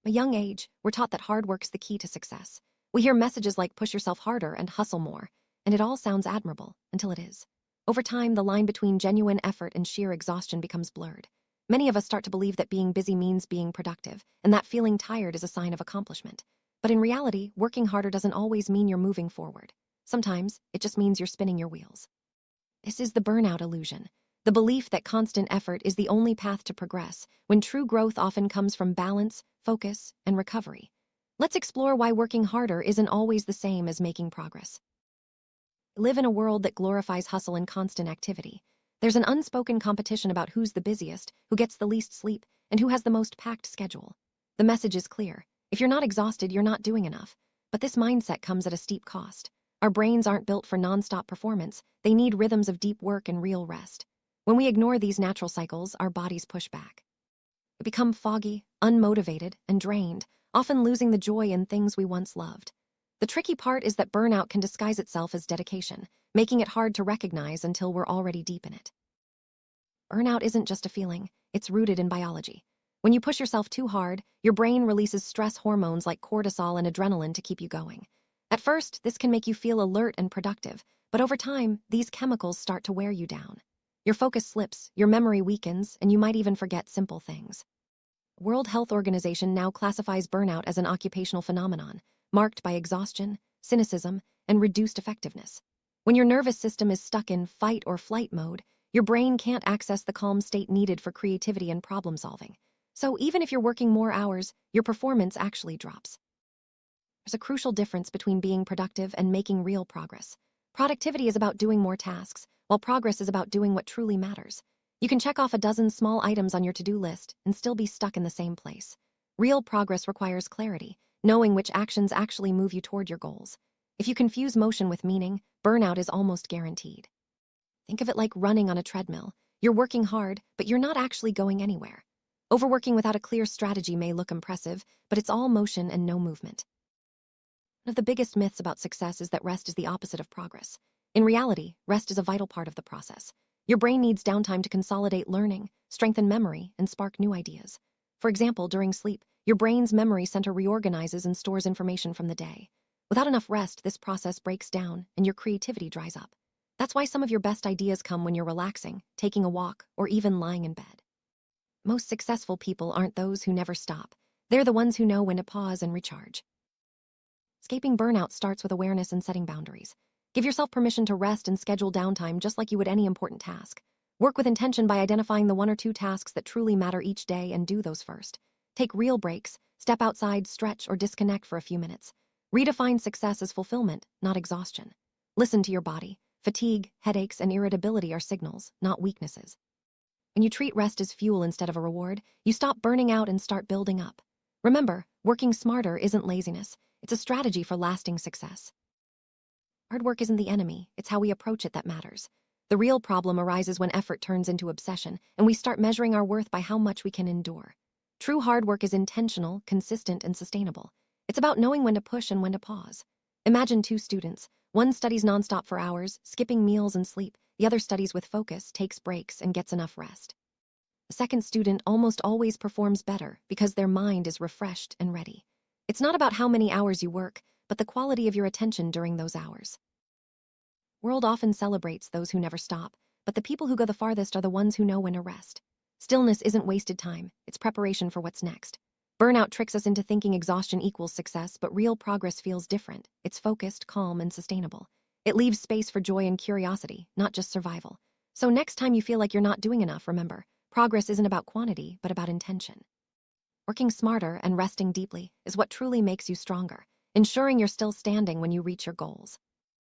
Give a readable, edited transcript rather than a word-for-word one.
A young age, we're taught that hard work's the key to success. We hear messages like push yourself harder and hustle more, and it all sounds admirable until it is. Over time, the line between genuine effort and sheer exhaustion becomes blurred. Many of us start to believe that being busy means being productive, and that feeling tired is a sign of accomplishment. But in reality, working harder doesn't always mean you're moving forward. Sometimes, it just means you're spinning your wheels. This is the burnout illusion, the belief that constant effort is the only path to progress, when true growth often comes from balance, focus, and recovery. Let's explore why working harder isn't always the same as making progress. We live in a world that glorifies hustle and constant activity. There's an unspoken competition about who's the busiest, who gets the least sleep, and who has the most packed schedule. The message is clear. If you're not exhausted, you're not doing enough. But this mindset comes at a steep cost. Our brains aren't built for nonstop performance. They need rhythms of deep work and real rest. When we ignore these natural cycles, our bodies push back. We become foggy, unmotivated, and drained, often losing the joy in things we once loved. The tricky part is that burnout can disguise itself as dedication, making it hard to recognize until we're already deep in it. Burnout isn't just a feeling, it's rooted in biology. When you push yourself too hard, your brain releases stress hormones like cortisol and adrenaline to keep you going. At first, this can make you feel alert and productive, but over time, these chemicals start to wear you down. Your focus slips, your memory weakens, and you might even forget simple things. World Health Organization now classifies burnout as an occupational phenomenon, marked by exhaustion, cynicism, and reduced effectiveness. When your nervous system is stuck in fight or flight mode, your brain can't access the calm state needed for creativity and problem solving. So even if you're working more hours, your performance actually drops. There's a crucial difference between being productive and making real progress. Productivity is about doing more tasks, while progress is about doing what truly matters. You can check off a dozen small items on your to-do list and still be stuck in the same place. Real progress requires clarity, knowing which actions actually move you toward your goals. If you confuse motion with meaning, burnout is almost guaranteed. Think of it like running on a treadmill. You're working hard, but you're not actually going anywhere. Overworking without a clear strategy may look impressive, but it's all motion and no movement. One of the biggest myths about success is that rest is the opposite of progress. In reality, rest is a vital part of the process. Your brain needs downtime to consolidate learning, strengthen memory, and spark new ideas. For example, during sleep, your brain's memory center reorganizes and stores information from the day. Without enough rest, this process breaks down and your creativity dries up. That's why some of your best ideas come when you're relaxing, taking a walk, or even lying in bed. Most successful people aren't those who never stop. They're the ones who know when to pause and recharge. Escaping burnout starts with awareness and setting boundaries. Give yourself permission to rest and schedule downtime just like you would any important task. Work with intention by identifying the 1 or 2 tasks that truly matter each day and do those first. Take real breaks, step outside, stretch, or disconnect for a few minutes. Redefine success as fulfillment, not exhaustion. Listen to your body. Fatigue, headaches, and irritability are signals, not weaknesses. When you treat rest as fuel instead of a reward, you stop burning out and start building up. Remember, working smarter isn't laziness. It's a strategy for lasting success. Hard work isn't the enemy, it's how we approach it that matters. The real problem arises when effort turns into obsession, and we start measuring our worth by how much we can endure. True hard work is intentional, consistent, and sustainable. It's about knowing when to push and when to pause. Imagine 2 students. One studies nonstop for hours, skipping meals and sleep. The other studies with focus, takes breaks, and gets enough rest. The second student almost always performs better because their mind is refreshed and ready. It's not about how many hours you work, but the quality of your attention during those hours. The world often celebrates those who never stop, but the people who go the farthest are the ones who know when to rest. Stillness isn't wasted time, it's preparation for what's next. Burnout tricks us into thinking exhaustion equals success, but real progress feels different. It's focused, calm, and sustainable. It leaves space for joy and curiosity, not just survival. So next time you feel like you're not doing enough, remember, progress isn't about quantity, but about intention. Working smarter and resting deeply is what truly makes you stronger, ensuring you're still standing when you reach your goals.